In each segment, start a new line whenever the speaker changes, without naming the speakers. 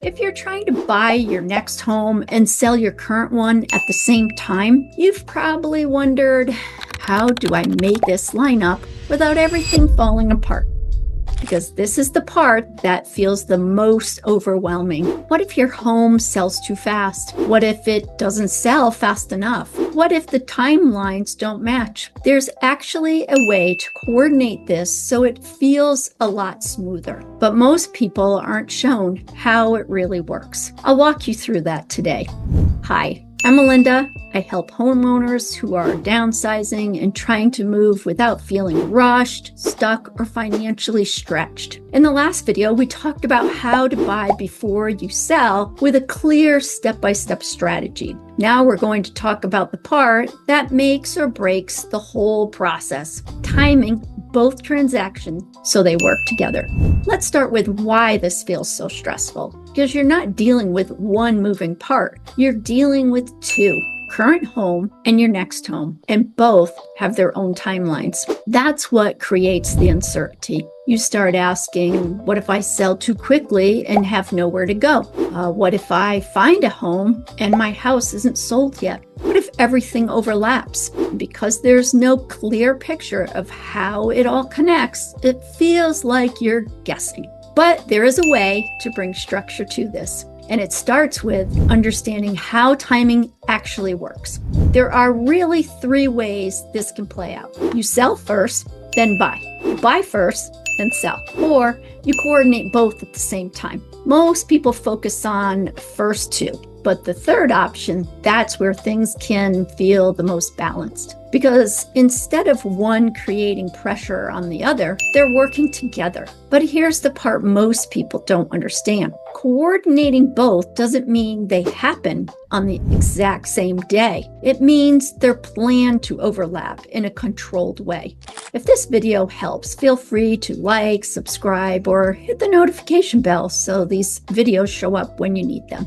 If you're trying to buy your next home and sell your current one at the same time, you've probably wondered, how do I make this line up without everything falling apart? Because this is the part that feels the most overwhelming. What if your home sells too fast? What if it doesn't sell fast enough? What if the timelines don't match? There's actually a way to coordinate this so it feels a lot smoother. But most people aren't shown how it really works. I'll walk you through that today. Hi, I'm Melinda. I help homeowners who are downsizing and trying to move without feeling rushed, stuck, or financially stretched. In the last video, we talked about how to buy before you sell with a clear step-by-step strategy. Now we're going to talk about the part that makes or breaks the whole process, timing both transactions so they work together. Let's start with why this feels so stressful. Because you're not dealing with one moving part, you're dealing with two. Current home and your next home, and both have their own timelines. That's what creates the uncertainty. You start asking, what if I sell too quickly and have nowhere to go? What if I find a home and my house isn't sold yet? What if everything overlaps? Because there's no clear picture of how it all connects, it feels like you're guessing. But there is a way to bring structure to this. And it starts with understanding how timing actually works. There are really three ways this can play out. You sell first, then buy. You buy first, then sell. Or you coordinate both at the same time. Most people focus on first two, but the third option, that's where things can feel the most balanced. Because instead of one creating pressure on the other, they're working together. But here's the part most people don't understand. Coordinating both doesn't mean they happen on the exact same day. It means they're planned to overlap in a controlled way. If this video helps, feel free to like, subscribe, or hit the notification bell so these videos show up when you need them.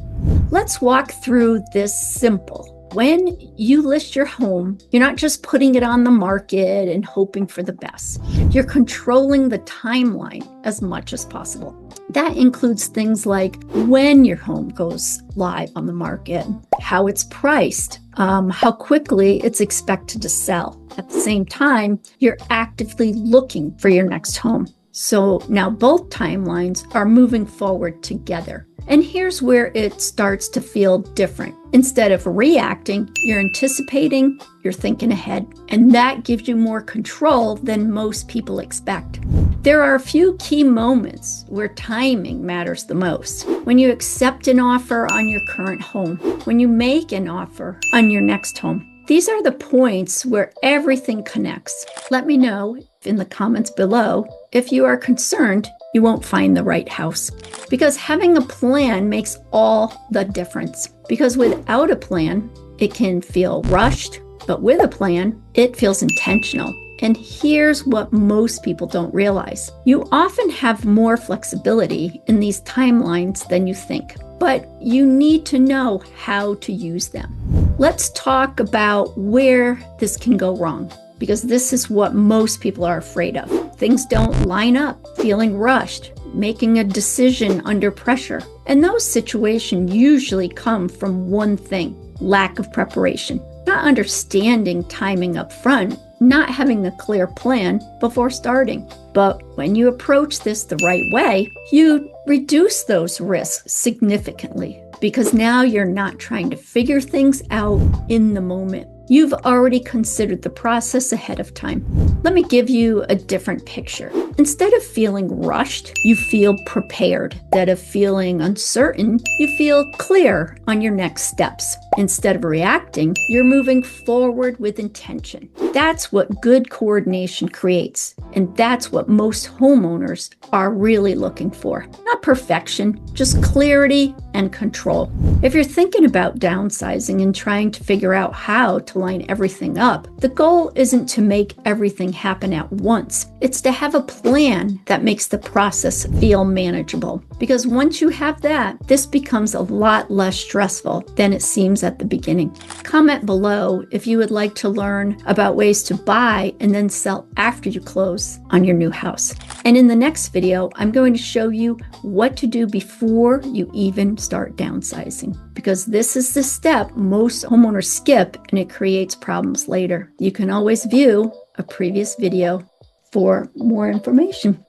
Let's walk through this simple. When you list your home, you're not just putting it on the market and hoping for the best. You're controlling the timeline as much as possible. That includes things like when your home goes live on the market, how it's priced, how quickly it's expected to sell. At the same time, you're actively looking for your next home. So now both timelines are moving forward together. And here's where it starts to feel different. Instead of reacting, you're anticipating, you're thinking ahead, and that gives you more control than most people expect. There are a few key moments where timing matters the most. When you accept an offer on your current home, when you make an offer on your next home. These are the points where everything connects. Let me know in the comments below if you are concerned you won't find the right house. Because having a plan makes all the difference. Because without a plan, it can feel rushed, but with a plan, it feels intentional. And here's what most people don't realize. You often have more flexibility in these timelines than you think, but you need to know how to use them. Let's talk about where this can go wrong, because this is what most people are afraid of. Things don't line up, feeling rushed, making a decision under pressure. And those situations usually come from one thing: lack of preparation, not understanding timing up front, not having a clear plan before starting. But when you approach this the right way, you reduce those risks significantly, because now you're not trying to figure things out in the moment. You've already considered the process ahead of time. Let me give you a different picture. Instead of feeling rushed, you feel prepared. Instead of feeling uncertain, you feel clear on your next steps. Instead of reacting, you're moving forward with intention. That's what good coordination creates. And that's what most homeowners are really looking for. Not perfection, just clarity and control. If you're thinking about downsizing and trying to figure out how to line everything up, the goal isn't to make everything happen at once. It's to have a plan that makes the process feel manageable. Because once you have that, this becomes a lot less stressful than it seems at the beginning. Comment below if you would like to learn about ways to buy and then sell after you close on your new house. And in the next video, I'm going to show you what to do before you even start downsizing, because this is the step most homeowners skip and it creates problems later. You can always view a previous video for more information.